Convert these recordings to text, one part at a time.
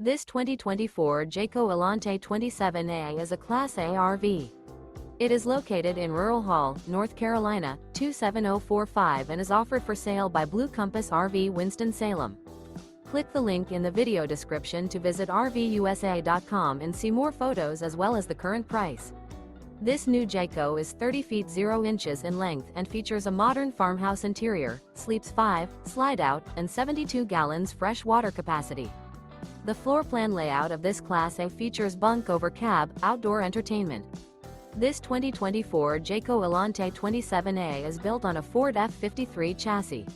This 2024 Jayco Alante 27A is a Class A RV. It is located in Rural Hall, North Carolina, 27045 and is offered for sale by Blue Compass RV Winston, Salem. Click the link in the video description to visit RVUSA.com and see more photos as well as the current price. This new Jayco is 30 feet 0 inches in length and features a modern farmhouse interior, sleeps 5, slide-out, and 72 gallons fresh water capacity. The floor plan layout of this Class A features bunk over cab, outdoor entertainment. This 2024 Jayco Alante 27A is built on a Ford F53 chassis.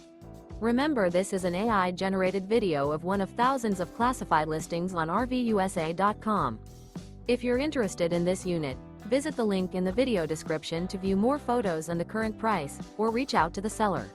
Remember, this is an AI-generated video of one of thousands of classified listings on RVUSA.com. If you're interested in this unit, visit the link in the video description to view more photos and the current price, or reach out to the seller.